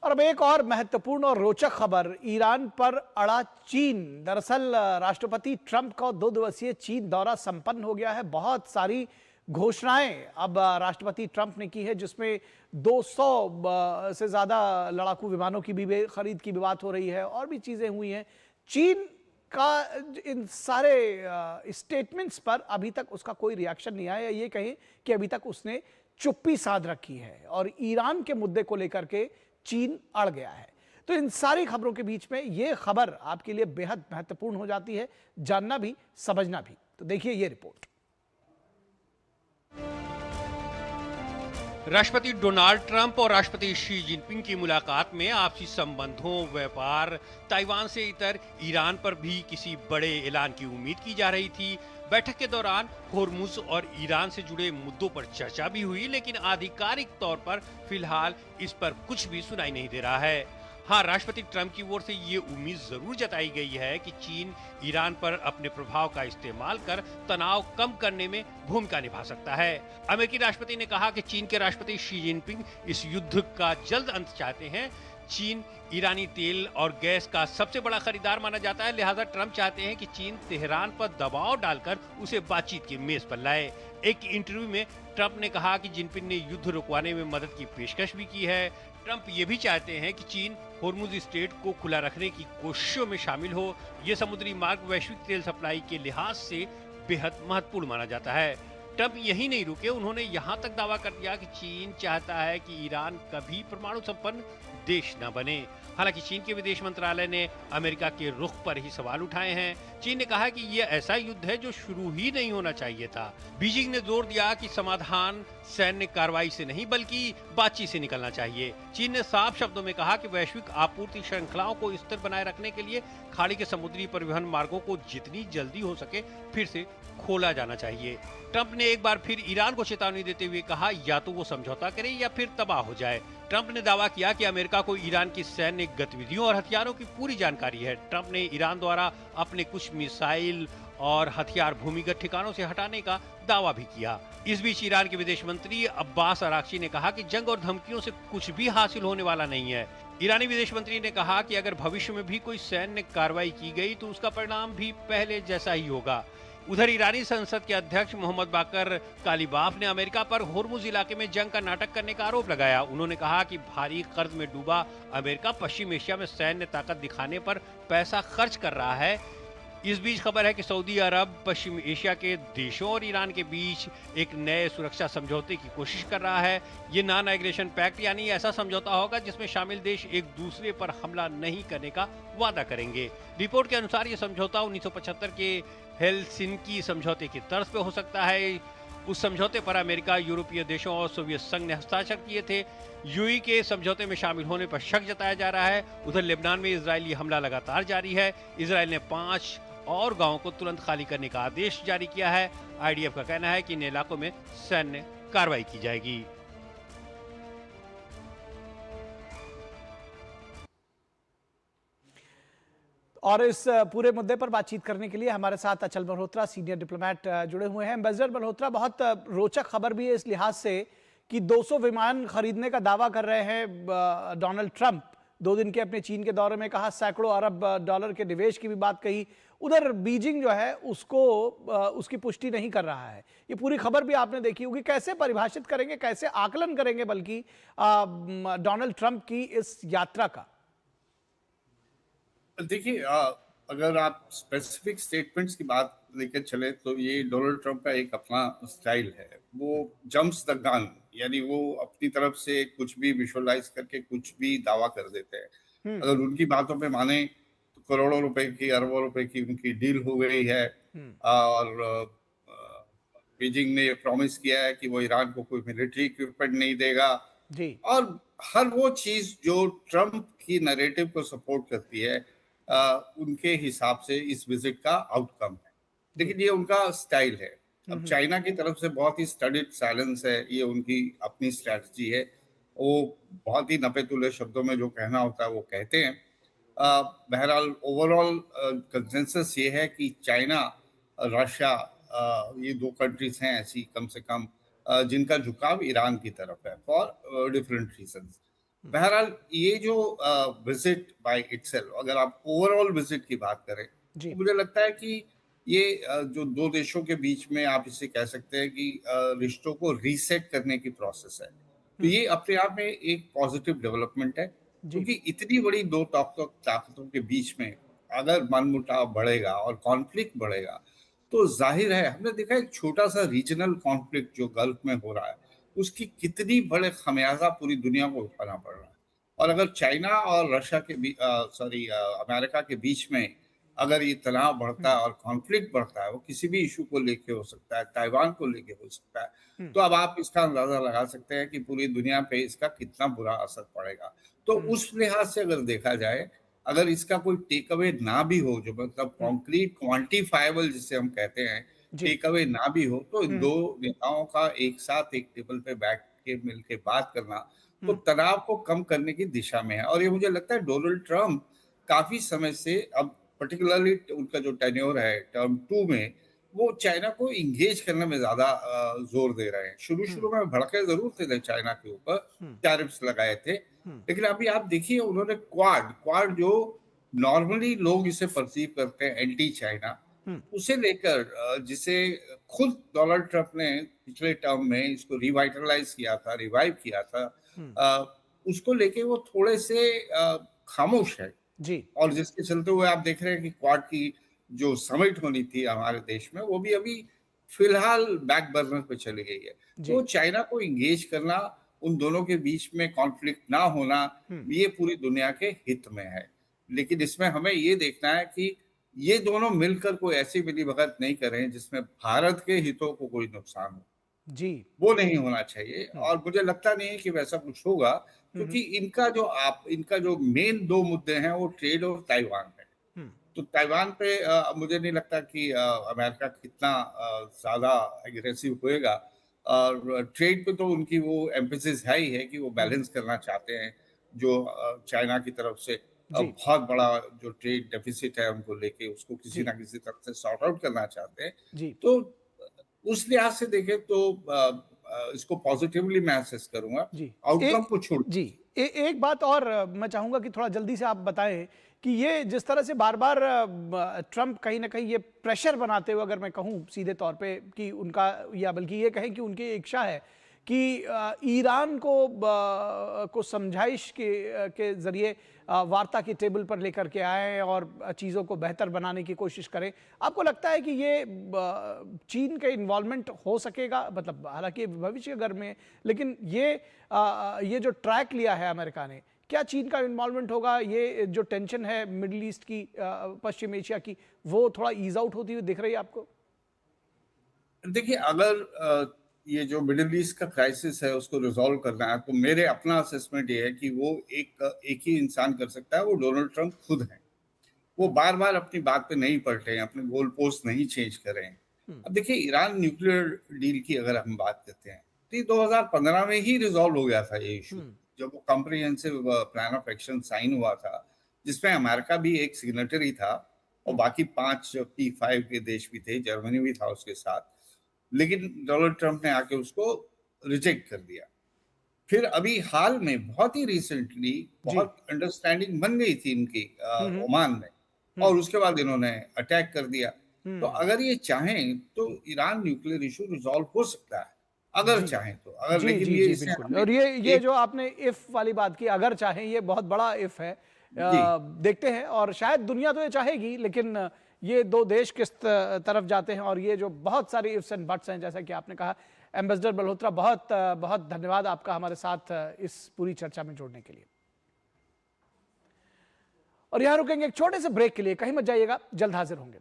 और अब एक और महत्वपूर्ण और रोचक खबर, ईरान पर अड़ा चीन। दरअसल राष्ट्रपति ट्रंप का 2 दिवसीय चीन दौरा संपन्न हो गया है। बहुत सारी घोषणाएं अब राष्ट्रपति ट्रंप ने की है, जिसमें 200 से ज्यादा लड़ाकू विमानों की भी खरीद की भी बात हो रही है, और भी चीजें हुई हैं। चीन का इन सारे स्टेटमेंट्स पर अभी तक उसका कोई रिएक्शन नहीं आया। ये कहें कि अभी तक उसने चुप्पी साध रखी है और ईरान के मुद्दे को लेकर के चीन अड़ गया है। तो इन सारी खबरों के बीच में यह खबर आपके लिए बेहद महत्वपूर्ण हो जाती है, जानना भी समझना भी। तो देखिए ये रिपोर्ट। राष्ट्रपति डोनाल्ड ट्रंप और राष्ट्रपति शी जिनपिंग की मुलाकात में आपसी संबंधों, व्यापार, ताइवान से इतर ईरान पर भी किसी बड़े ऐलान की उम्मीद की जा रही थी। बैठक के दौरान होर्मुज और ईरान से जुड़े मुद्दों पर चर्चा भी हुई, लेकिन आधिकारिक तौर पर फिलहाल इस पर कुछ भी सुनाई नहीं दे रहा है। हाँ, राष्ट्रपति ट्रंप की ओर से ये उम्मीद जरूर जताई गई है कि चीन ईरान पर अपने प्रभाव का इस्तेमाल कर तनाव कम करने में भूमिका निभा सकता है। अमेरिकी राष्ट्रपति ने कहा कि चीन के राष्ट्रपति शी जिनपिंग इस युद्ध का जल्द अंत चाहते हैं। चीन ईरानी तेल और गैस का सबसे बड़ा खरीदार माना जाता है, लिहाजा ट्रंप चाहते हैं कि चीन तेहरान पर दबाव डालकर उसे बातचीत की मेज पर लाए। एक इंटरव्यू में ट्रंप ने कहा कि जिनपिंग ने युद्ध रुकवाने में मदद की पेशकश भी की है। ट्रंप ये भी चाहते हैं कि चीन होर्मुज स्ट्रेट को खुला रखने की कोशिशों में शामिल हो। ये समुद्री मार्ग वैश्विक तेल सप्लाई के लिहाज से बेहद महत्वपूर्ण माना जाता है। ट्रंप यही नहीं रुके, उन्होंने यहाँ तक दावा कर दिया कि चीन चाहता है कि ईरान कभी परमाणु संपन्न देश न बने। हालांकि चीन के विदेश मंत्रालय ने अमेरिका के रुख पर ही सवाल उठाए हैं। चीन ने कहा कि यह ऐसा युद्ध है जो शुरू ही नहीं होना चाहिए था। बीजिंग ने जोर दिया कि समाधान सैन्य कार्रवाई से नहीं बल्कि बातचीत से निकलना चाहिए। चीन ने साफ शब्दों में कहा कि वैश्विक आपूर्ति श्रृंखलाओं को स्थिर बनाए रखने के लिए खाड़ी के समुद्री परिवहन मार्गों को जितनी जल्दी हो सके फिर से खोला जाना चाहिए। ट्रंप ने एक बार फिर ईरान को चेतावनी देते हुए कहा, या तो वो समझौता करे या फिर तबाह हो जाए। ट्रंप ने दावा किया कि अमेरिका को ईरान की सैन्य गतिविधियों और हथियारों की पूरी जानकारी है। ट्रंप ने ईरान द्वारा अपने कुछ मिसाइल और हथियार भूमिगत ठिकानों से हटाने का दावा भी किया। इस बीच ईरान के विदेश मंत्री अब्बास अराक्ची ने कहा कि जंग और धमकियों से कुछ भी हासिल होने वाला नहीं है। ईरानी विदेश मंत्री ने कहा कि अगर भविष्य में भी कोई सैन्य कार्रवाई की गई तो उसका परिणाम भी पहले जैसा ही होगा। उधर ईरानी संसद के अध्यक्ष मोहम्मद बाकर कालिबाफ ने अमेरिका पर होर्मुज इलाके में जंग का नाटक करने का आरोप लगाया। उन्होंने कहा कि भारी कर्ज में डूबा अमेरिका पश्चिम एशिया में सैन्य ताकत दिखाने पर पैसा खर्च कर रहा है। इस बीच खबर है कि सऊदी अरब पश्चिम एशिया के देशों और ईरान के बीच एक नए सुरक्षा समझौते की कोशिश कर रहा है। ये नॉन एग्रेशन पैक्ट यानी ऐसा समझौता होगा जिसमें शामिल देश एक दूसरे पर हमला नहीं करने का वादा करेंगे। रिपोर्ट के अनुसार ये समझौता 1975 के हेलसिंकी समझौते की तर्ज पे हो सकता है। उस समझौते पर अमेरिका, यूरोपीय देशों और सोवियत संघ ने हस्ताक्षर किए थे। यूएई के समझौते में शामिल होने पर शक जताया जा रहा है। उधर लेबनान में इजरायली हमला लगातार जारी है। इजरायल ने 5 और गांवों को तुरंत खाली करने का आदेश जारी किया है। आईडीएफ का कहना है कि इन इलाकों में सैन्य कार्रवाई की जाएगी। और इस पूरे मुद्दे पर बातचीत करने के लिए हमारे साथ अचल मल्होत्रा, सीनियर डिप्लोमेट जुड़े हुए हैं। एम्बेसडर मल्होत्रा, बहुत रोचक खबर भी है इस लिहाज से कि 200 विमान खरीदने का दावा कर रहे हैं डोनाल्ड ट्रंप। 2 दिन के अपने चीन के दौरे में कहा, सैकड़ों अरब डॉलर के निवेश की भी बात कही। उधर बीजिंग जो है उसको उसकी पुष्टि नहीं कर रहा है। ये पूरी खबर भी आपने देखी होगी। कैसे परिभाषित करेंगे, कैसे आकलन करेंगे बल्कि डोनाल्ड ट्रंप की इस यात्रा का? देखिए, अगर आप स्पेसिफिक स्टेटमेंट्स की बात लेकर चले तो ये डोनाल्ड ट्रंप का एक अपना स्टाइल है। वो जंप्स द गन, यानी वो अपनी तरफ से कुछ भी विजुअलाइज करके कुछ भी दावा कर देते हैं। हम्म। अगर उनकी बातों पे माने तो करोड़ों रुपए की, अरबों रुपए की उनकी डील हो गई है। हम्म। और बीजिंग ने प्रॉमिस किया है कि वो ईरान को कोई मिलिट्री इक्विपमेंट नहीं देगा। जी। और हर वो चीज जो ट्रंप की नैरेटिव को सपोर्ट करती है, उनके हिसाब से इस विजिट का आउटकम है। जी। लेकिन ये उनका स्टाइल है। अब हम्म। चाइना की तरफ से बहुत ही स्टडीड साइलेंस है, ये उनकी अपनी स्ट्रैटेजी है। वो बहुत ही नपे तुले शब्दों में जो कहना होता है वो कहते हैं। बहरहाल ओवरऑल कंसेंसस ये है कि चाइना, रशिया, ये 2 कंट्रीज हैं ऐसी कम से कम जिनका झुकाव ईरान की तरफ है फॉर डिफरेंट रीजंस। बहरहाल ये जो विजिट बाय इटसेल्फ, अगर आप ओवरऑल विजिट की बात करें जी। तो मुझे लगता है कि ये जो दो देशों के बीच में आप इसे कह सकते हैं कि रिश्तों को रीसेट करने की प्रोसेस है, तो हम्म। ये अपने आप में एक पॉजिटिव डेवलपमेंट है, जी। क्योंकि इतनी बड़ी दो ताकतों के बीच में अगर मनमुटाव बढ़ेगा और कॉन्फ्लिक्ट बढ़ेगा तो जाहिर है, हमने देखा एक छोटा सा रीजनल कॉन्फ्लिक्ट जो गल्फ में हो रहा है उसकी कितनी बड़े खमियाजा पूरी दुनिया को उठाना पड़ रहा है। और अगर चाइना और रशिया के अमेरिका के बीच में अगर ये तनाव बढ़ता हम्म। है और कॉन्फ्लिक्ट बढ़ता है, वो किसी भी इशू को लेके हो सकता है, ताइवान को लेके हो सकता है, हम्म। तो अब आप इसका अंदाजा लगा सकते हैं कि पूरी दुनिया पे इसका कितना बुरा असर पड़ेगा। तो हम्म। उस लिहाज से अगर देखा जाए, अगर इसका कोई टेक अवे ना भी हो, जो मतलब हम्म। कॉन्क्रीट क्वांटिफाइबल जिसे हम कहते हैं, जी। टेक अवे ना भी हो, तो इन हम्म। दो नेताओं का एक साथ एक टेबल पे बैठ के मिल के बात करना तो हम्म। तनाव को कम करने की दिशा में है। और ये मुझे लगता है डोनाल्ड ट्रम्प काफी समय से, अब पर्टिकुलरली उनका जो टेन्योर है टर्म 2 में, वो चाइना को इंगेज करने में ज्यादा जोर दे रहे हैं। शुरू हम्म। शुरू में भड़के जरूर थे चाइना के ऊपर, हम्म। टैरिफ्स लगाए थे, हम्म। लेकिन अभी आप देखिए उन्होंने क्वाड क्वाड जो नॉर्मली लोग इसे परसीव करते हैं एंटी चाइना, हम्म। उसे लेकर जिसे खुद डोनाल्ड ट्रंप ने पिछले टर्म में इसको रिवाइटलाइज किया था, रिवाइव किया था, हम्म। अ, उसको लेके वो थोड़े से खामोश है। जी। और जिसके चलते हुए आप देख रहे हैं कि क्वाड की जो समिट होनी थी हमारे देश में, वो भी अभी फिलहाल बैक बर्नर पे चली गई है। तो जी। चाइना को इंगेज करना, उन दोनों के बीच में कॉन्फ्लिक्ट ना होना, हम्म। ये पूरी दुनिया के हित में है। लेकिन इसमें हमें ये देखना है कि ये दोनों मिलकर कोई ऐसी मिलीभगत नहीं करें जिसमें भारत के हितों को कोई नुकसान हो। जी। वो नहीं होना चाहिए, हम्म। और मुझे लगता नहीं है कि वैसा कुछ होगा, हम्म। क्योंकि इनका जो मेन दो मुद्दे हैं वो ट्रेड और ताइवान है। हम्म। तो ताइवान पे मुझे नहीं लगता कि अमेरिका कितना ज्यादा एग्रेसिव होएगा। और ट्रेड पे तो उनकी वो एम्फेसिस है ही है कि वो हम्म। बैलेंस करना चाहते हैं, जो चाइना की तरफ से जी। बहुत बड़ा जो ट्रेड डेफिसिट है उनको लेके, उसको किसी जी। ना किसी तरफ से सॉर्ट आउट करना चाहते हैं। जी। तो उस लिहाज से देखें तो इसको पॉजिटिवली मैं असेस करूंगा, जी। आउटकम को छोड़। जी। एक बात और मैं चाहूंगा कि थोड़ा जल्दी से आप बताएं कि ये जिस तरह से बार बार ट्रंप कहीं ना कहीं ये प्रेशर बनाते हुए, अगर मैं कहूं सीधे तौर पे कि उनका, या बल्कि ये कहें कि उनकी इच्छा है कि ईरान को समझाइश के जरिए वार्ता के टेबल पर लेकर के आए और चीज़ों को बेहतर बनाने की कोशिश करें। आपको लगता है कि ये चीन का इन्वॉल्वमेंट हो सकेगा? मतलब हालांकि भविष्य घर में, लेकिन ये जो ट्रैक लिया है अमेरिका ने, क्या चीन का इन्वॉल्वमेंट होगा? ये जो टेंशन है मिडिल ईस्ट की, पश्चिम एशिया की, वो थोड़ा ईज आउट होती हुई दिख रही है आपको? देखिए, अगर ये जो मिडिल ईस्ट का क्राइसिस है उसको रिजॉल्व करना है, तो मेरे अपना असेसमेंट ये है कि वो एक ही इंसान कर सकता है, वो डोनाल्ड ट्रंप खुद हैं। वो हम्म। बार बार अपनी बात पे नहीं पलटे हैं, अपने गोल पोस्ट नहीं चेंज कर रहे हैं। हम्म। अब देखिए, ईरान न्यूक्लियर डील की अगर हम बात करते हैं, तो ये 2015 में ही रिजॉल्व हो गया था ये इशू, हम्म। जब वो comprehensive plan of action sign हुआ था, जिसमें अमेरिका भी एक सिग्नेटरी था और हम्म। बाकी 5 P5 के देश भी थे, जर्मनी भी था उसके साथ। लेकिन डोनाल्ड ट्रंप ने आके उसको रिजेक्ट कर दिया। फिर अभी हाल में बहुत ही रिसेंटली जी। बहुत अंडरस्टैंडिंग बन गई थी इनकी हम्म। ओमान में, हम्म। और उसके बाद इन्होंने अटैक कर दिया। तो हम्म। अगर ये चाहें तो ईरान न्यूक्लियर इशू रिजॉल्व हो सकता है, अगर जी। चाहें तो। अगर, जी। लेकिन जी। ये जी इसे बिल्कुल। हमें और ये एक, जो आपने इफ वाली बात की, अगर चाहें, ये बहुत बड़ा इफ है। जी देखते हैं, और शायद दुनिया तो ये चाहेगी, लेकिन ये दो देश किस तरफ जाते हैं, और ये जो बहुत सारे इफ्स एंड बट्स हैं, जैसा कि आपने कहा। एम्बेसडर मल्होत्रा, बहुत बहुत धन्यवाद आपका हमारे साथ इस पूरी चर्चा में जोड़ने के लिए। और यहां रुकेंगे एक छोटे से ब्रेक के लिए, कहीं मत जाइएगा, जल्द हाजिर होंगे।